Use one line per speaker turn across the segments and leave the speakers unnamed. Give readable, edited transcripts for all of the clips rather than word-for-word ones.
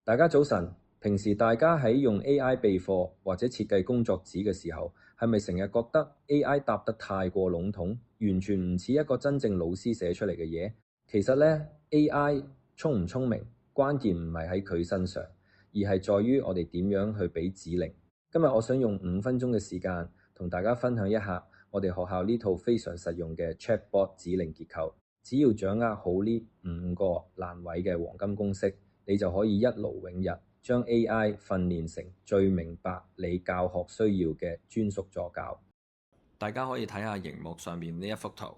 大家早晨，平時大家喺用 AI 備課或者設計工作紙嘅時候，係咪成日覺得 AI 答得太過籠統，完全唔似一個真正老師寫出嚟嘅嘢？其實呢 AI 聰唔聰明，關鍵唔係喺佢身上，而係在於我哋點樣去俾指令。今日我想用5分鐘嘅時間，同大家分享一下我哋學校呢套非常實用嘅 Chatbot 指令結構。只要掌握好呢5個難位嘅黃金公式，你就可以一勞永逸，將 AI 訓練成最明白你教學需要嘅專屬助教。
大家可以睇下熒幕上面呢一幅圖，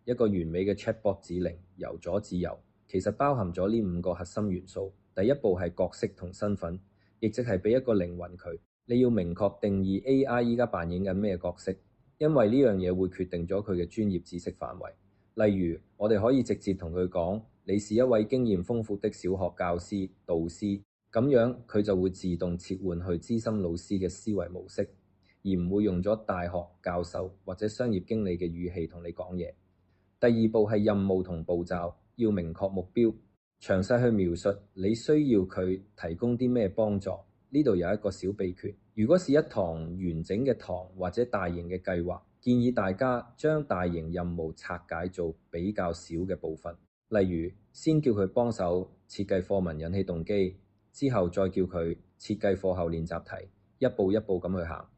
一個完美嘅 Chatbot 指令由左至右，其實包含咗呢5個核心元素。第一步係角色同身份，亦即係俾一個靈魂佢。你要明確定義 AI 依家扮演緊咩角色，因為呢樣嘢會決定咗佢嘅專業知識範圍。例如，我哋可以直接同佢講，你是一位經驗豐富的小學教師、導師，咁樣佢就會自動切換去資深老師嘅思維模式，而唔會用咗大學教授或者商業經理嘅語氣同你講嘢。第二步係任務同步驟，要明確目標，詳細去描述你需要佢提供啲咩幫助。呢度有一個小秘訣，如果是一堂完整嘅堂或者大型嘅計劃，建議大家將大型任務拆解做比較小嘅部分，例如先叫佢幫手設計課文引起動機，之後再叫佢設計課後練習題，一步一步咁去行。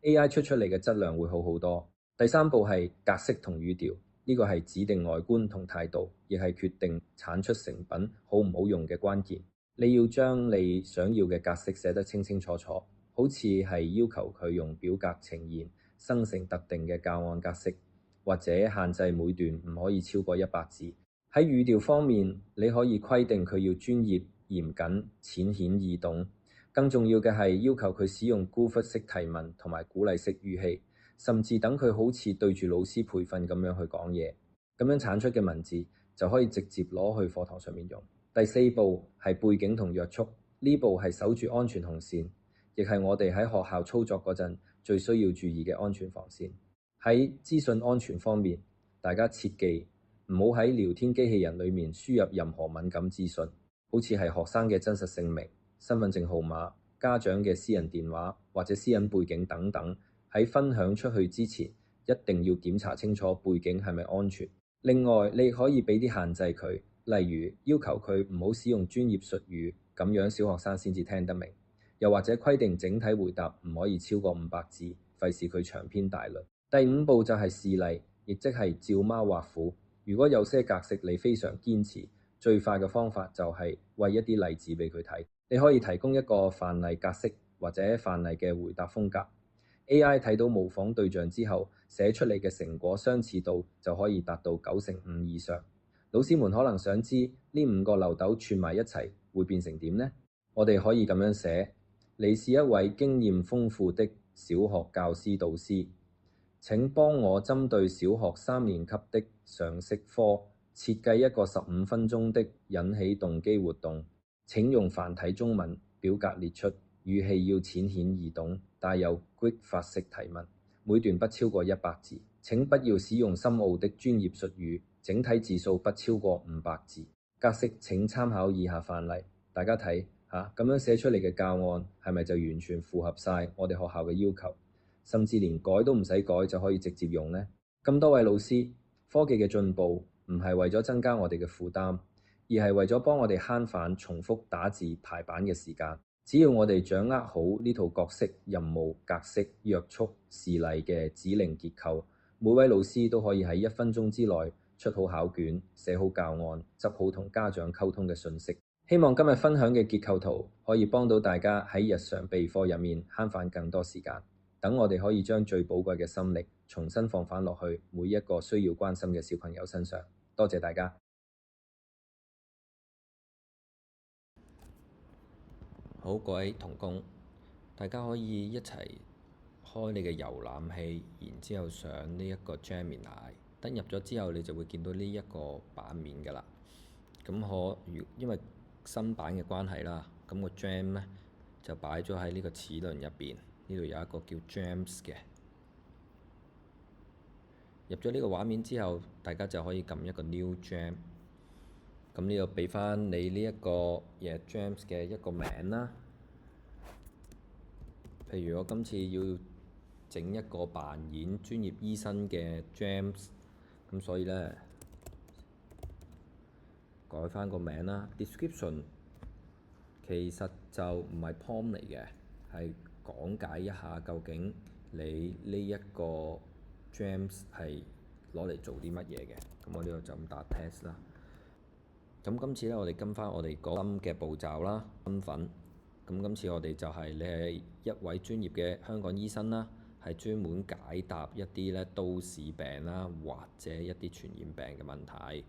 AI 出嚟嘅質量會好好多。第三步係格式同語調，呢個係指定外觀同態度，亦係決定產出成品好唔好用嘅關鍵。你要將你想要嘅格式寫得清清楚楚，好似係要求佢用表格呈現，生成特定嘅教案格式，或者限制每段唔可以超過100字。喺語調方面，你可以規定佢要專業、嚴謹、淺顯易懂。更重要嘅係要求佢使用高忽式提問同埋鼓勵式語氣，甚至等佢好似對住老師培訓咁樣去講嘢，咁樣產出嘅文字就可以直接攞去課堂上面用。第四步係背景同約束，呢步係守住安全紅線，亦係我哋喺學校操作嗰陣最需要注意嘅安全防線。喺資訊安全方面，大家切記唔好喺聊天機器人裡面輸入任何敏感資訊，好似係學生嘅真實姓名、身份證號碼、家長嘅私人電話或者私隱背景等等。喺分享出去之前，一定要檢查清楚背景係咪安全。另外，你可以俾啲限制佢。例如要求佢唔好使用專業術語，咁樣小學生先至聽得明。又或者規定整體回答唔可以超過500字，費事佢長篇大論。第5步就係示例，亦即係照貓畫虎。如果有些格式你非常堅持，最快嘅方法就係為一啲例子俾佢睇。你可以提供一個範例格式或者範例嘅回答風格。AI 睇到模仿對象之後，寫出嚟嘅成果相似度就可以達到95%以上。老師們可能想知呢5個漏斗串埋一齊會變成點呢？我哋可以咁樣寫：你是一位經驗豐富的小學教師導師，請幫我針對小學3年級的常識科設計一個15分鐘的引起動機活動。請用繁體中文表格列出，語氣要淺顯易懂，帶有 quick 法式提問，每段不超過100字。請不要使用深奧的專業術語。整體字數不超過500字，格式請參考以下範例。大家睇下，咁樣寫出嚟嘅教案係咪就完全符合晒我哋學校嘅要求？甚至連改都唔使改就可以直接用呢？咁多位老師，科技嘅進步唔係為咗增加我哋嘅負擔，而係為咗幫我哋慳返重複打字排版嘅時間。只要我哋掌握好呢套角色、任務、格式、約束、示例嘅指令結構，每位老師都可以喺1分鐘之內出好考卷、寫好教案、執好同家長溝通嘅訊息。希望今日分享嘅結構圖可以幫到大家喺日常備課入面慳返更多時間。等我哋可以將最寶貴嘅心力重新放返落去每一個需要關心嘅小朋友身上。多謝大家。
好，各位同工，大家可以一齊開你嘅遊覽器，然之後上呢一個 Gemini。登入咗之後，你就會見到呢一個版面㗎啦。因為新版嘅關係啦，咁個 Gem 呢就擺咗喺呢個齒輪入邊。呢度有一個叫 Gems 嘅。入咗呢個畫面之後，大家就可以撳一個 New Gem。咁呢度俾翻你呢一個嘢 James 嘅一個名啦。譬如我今次要整一個扮演專業醫生嘅 James，咁所以呢，改翻個名啦。Description 其實就唔係 prompt 嚟嘅，係講解一下究竟你呢一個 James 係攞嚟做啲乜嘢嘅。咁我呢度就咁打 test 啦。咁今次咧，我哋跟翻我哋個新嘅步驟啦，身份。咁今次我哋就係你係一位專業嘅香港醫生啦，係專門解答一啲咧都市病啦，或者一啲傳染病嘅問題。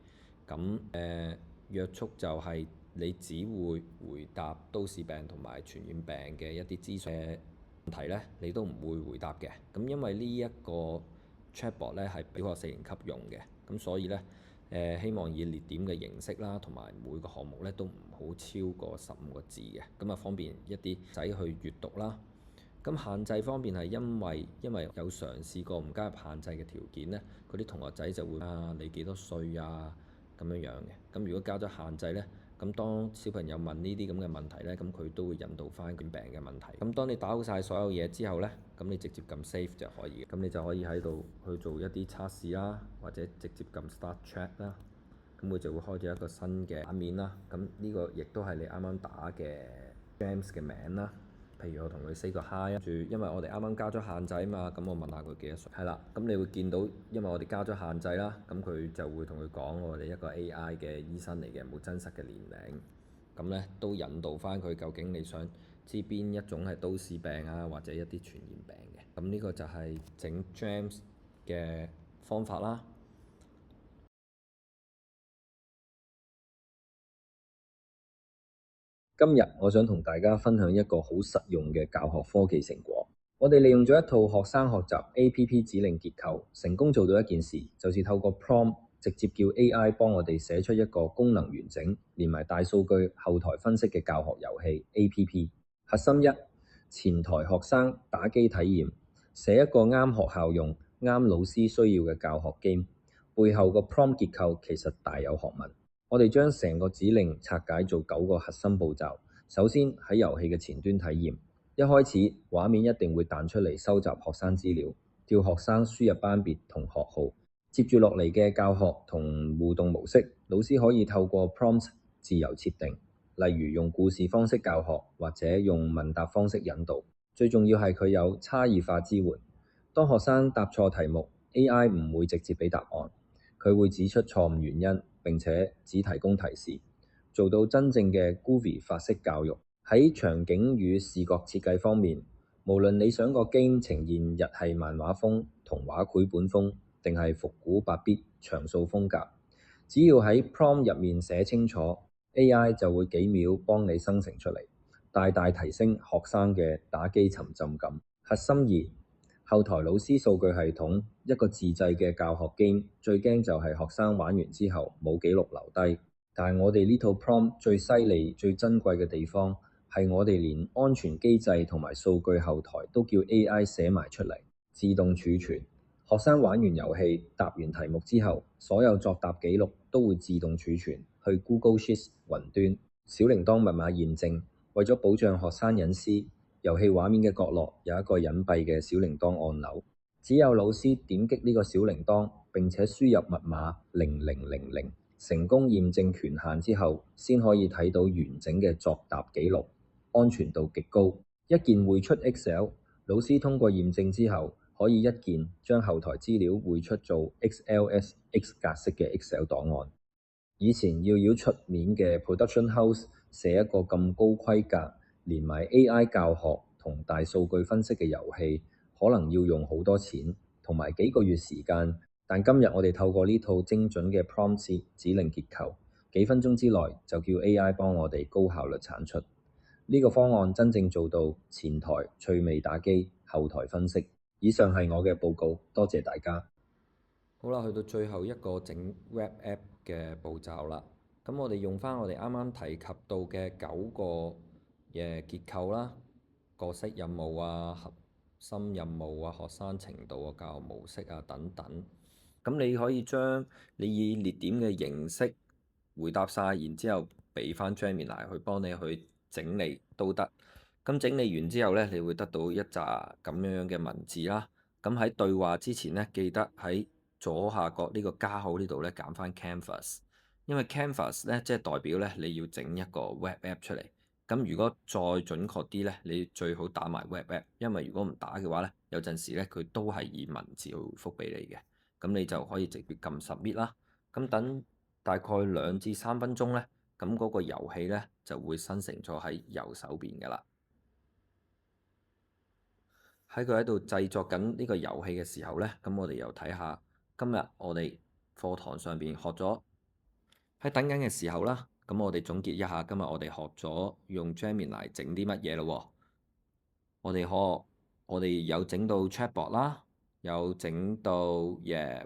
咁約束就係你只會回答都市病同埋傳染病嘅一啲資訊嘅問題咧，你都唔會回答嘅。咁因為呢一個 chatbot 咧係俾小學4年級用嘅，咁所以咧。希望以列點嘅形式啦，同埋每個項目咧都唔好超過15個字嘅，咁啊方便一啲仔去閱讀啦。咁限制方面係因為有嘗試過唔加入限制嘅條件咧，嗰啲同學仔就會你幾多歲啊咁樣樣嘅。咁如果加咗限制咧，咁當小朋友問呢啲咁嘅問題咧，咁佢都會引導翻卷病嘅問題。咁當你打好晒所有嘢之後咧，咁你直接撳 save 就可以。咁你就可以喺度去做一啲測試啦，或者直接撳 start chat 啦。咁佢就會開咗一個新嘅版面啦。咁呢個亦都係你啱啱打嘅 James 嘅名啦。譬如我同佢 say 個 hi 住，因為我哋啱啱加咗限制啊嘛，咁我問下佢幾多歲。係啦，咁你會見到，因為我哋加咗限制啦，咁佢就會同佢講我哋一個 AI 嘅醫生嚟嘅，冇真實嘅年齡。咁咧都引導翻佢究竟你想知邊一種係都市病啊，或者一啲傳染病嘅。咁呢個就係整 James 嘅方法啦。
今日我想同大家分享一個好實用嘅教學科技成果。我哋利用咗一套學生學習 APP 指令結構，成功做到一件事，就是透過 prompt 直接叫 AI 幫我哋寫出一個功能完整、連埋大數據後台分析嘅教學遊戲 APP。核心一：前台學生打機體驗，寫一個啱學校用、啱老師需要嘅教學 game。背後個 prompt 結構其實大有學問。我哋將成個指令拆解做9個核心步驟。首先喺遊戲嘅前端體驗，一開始畫面一定會彈出嚟收集學生資料，叫學生輸入班別同學號。接住落嚟嘅教學同互動模式，老師可以透過 prompt 自由設定，例如用故事方式教學或者用問答方式引導。最重要係佢有差異化支援。當學生答錯題目， AI 唔會直接俾答案，佢會指出錯誤原因，並且只提供提示，做到真正嘅 Groovy 法式教育。喺場景與視覺設計方面，無論你想個 game 呈現日系漫畫風、童話繪本風，定係復古8 bit 像素風格，只要喺 prompt 入面寫清楚， AI 就會幾秒幫你生成出嚟，大大提升學生嘅打機沉浸感。核心2：後台老師數據系統。一個自製嘅教學 game，最驚就係學生玩完之後冇記錄留低。但係我哋呢套 prompt 最犀利、最珍貴嘅地方係我哋連安全機制同埋數據後台都叫 AI 寫埋出嚟，自動儲存。學生玩完遊戲、答完題目之後，所有作答記錄都會自動儲存去 Google Sheets 雲端。小鈴鐺密碼驗證，為咗保障學生隱私，遊戲畫面嘅角落有一個隱蔽嘅小鈴鐺按鈕，只有老師點擊呢個小鈴鐺並且輸入密碼0000，成功驗證權限之後，先可以睇到完整嘅作答記錄，安全度極高。一鍵匯出 Excel， 老師通過驗證之後，可以一鍵將後台資料匯出做 XLSX 格式嘅 Excel 檔案。以前要出面嘅 Production House 寫一個咁高規格，連埋 AI 教學同大數據分析嘅遊戲，可能要用好多錢同埋幾個月時間。但今日我哋透過呢套精準嘅 prompt 指令結構，幾分鐘之內就叫 AI 幫我哋高效率產出。呢個方案真正做到前台趣味打機，後台分析。以上係我嘅報告，多謝大家。
好啦，去到最後一個整 Web App 嘅步驟啦。咁我哋用翻我哋啱啱提及到嘅9個嘅結構啦，角色任務啊、核心任務啊、學生程度啊、教學模式啊等等。咁你可以將你以列點嘅形式回答晒，然之後俾翻 Gemini 去幫你去整理都得。咁整理完之後呢，你會得到一紮咁樣嘅文字啦。咁喺對話之前呢，記得喺左下角呢個加號呢度呢，揀翻 Canvas，因為 Canvas 呢，即係代表呢你要整一個 Web App 出嚟。咁如果再準確啲呢，你最好打埋 Web App，因為如果唔打嘅話呢，有陣時呢，佢都係以文字去回覆俾你嘅。咁你就可以直接撳 Submit 啦。咁等大概2至3分鐘呢，咁嗰個遊戲呢就會生成咗喺右手邊㗎啦。喺佢喺度製作緊呢個遊戲嘅時候呢，咁我哋又睇下今日我哋課堂上邊學咗喺等緊嘅時候啦。咁我哋總結一下今日我哋學咗用 Gemini 整啲乜嘢咯。我哋有整到 Chatbot 啦，有整到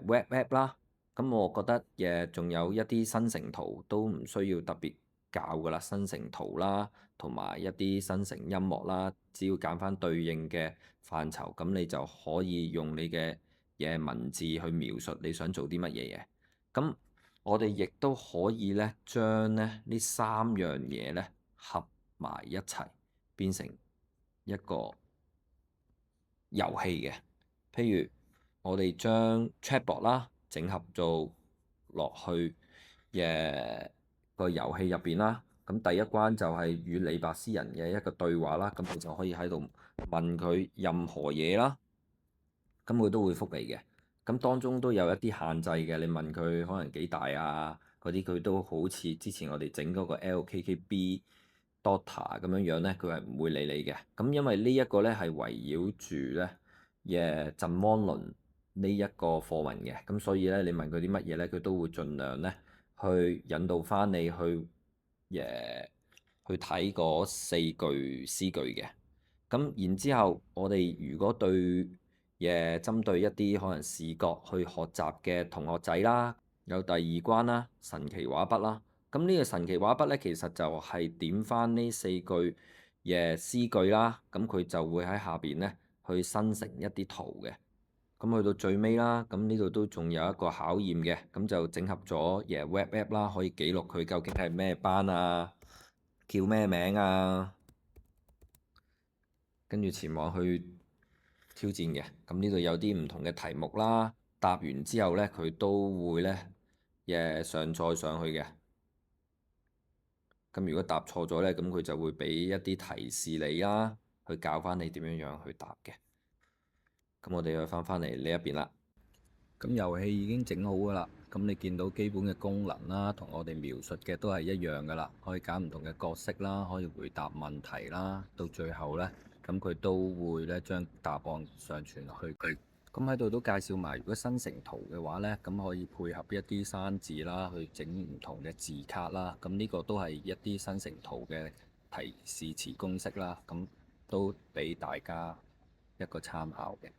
Web App 啦。咁我覺得仲有一啲生成圖都唔需要特別教噶啦，生成圖啦，同埋一啲生成音樂啦，只要揀翻對應嘅範疇，咁你就可以用你嘅文字去描述你想做啲乜嘢嘢。咁我哋亦都可以咧將呢3樣嘢咧合埋一齊，變成一個遊戲嘅。譬如我哋將 Chatbot 啦整合做落去個遊戲入邊啦。咁第一關就係與李白詩人嘅一個對話啦。咁你就可以喺度問佢任何嘢啦，咁佢都會覆你嘅。咁當中都有一啲限制嘅，你問佢可能幾大啊嗰啲，佢都好似之前我哋整嗰個 LKKB Dota 咁樣樣咧，佢係唔會理你嘅。咁因為呢一個咧係圍繞住咧陣亡論呢一個課文嘅，咁所以咧你問佢啲乜嘢咧，佢都會盡量咧去引導翻你去睇嗰4句詩句嘅。咁然之後，我哋如果對針對一啲可能視覺去學習嘅同學仔啦，有第2關啦，神奇畫筆啦。咁呢個神奇畫筆咧，其實就係點翻呢4句詩句啦，咁佢就會喺下邊咧去生成一啲圖嘅。咁去到最尾啦，咁呢度都仲有一個考驗嘅，咁就整合咗Web App 啦，可以記錄佢究竟係咩班啊，叫咩名啊，跟住前往去挑戰嘅。咁呢度有啲唔同嘅題目啦，答完之後呢，佢都會呢上載上去嘅。咁如果答錯咗呢，咁佢就會俾一啲提示你啦，去教翻你點樣樣去答嘅。咁我哋又翻嚟呢一邊啦。
咁遊戲已經整好噶啦，咁你見到基本嘅功能啦，同我哋描述嘅都係一樣噶啦，可以揀唔同嘅角色啦，可以回答問題啦，到最後呢，咁佢都會咧將答案上傳去佢。咁喺度都介紹埋，如果生成圖嘅話呢，咁可以配合一啲生字啦，去整唔同嘅字卡啦。咁呢個都係一啲生成圖嘅提示詞公式啦，咁都俾大家一個參考嘅。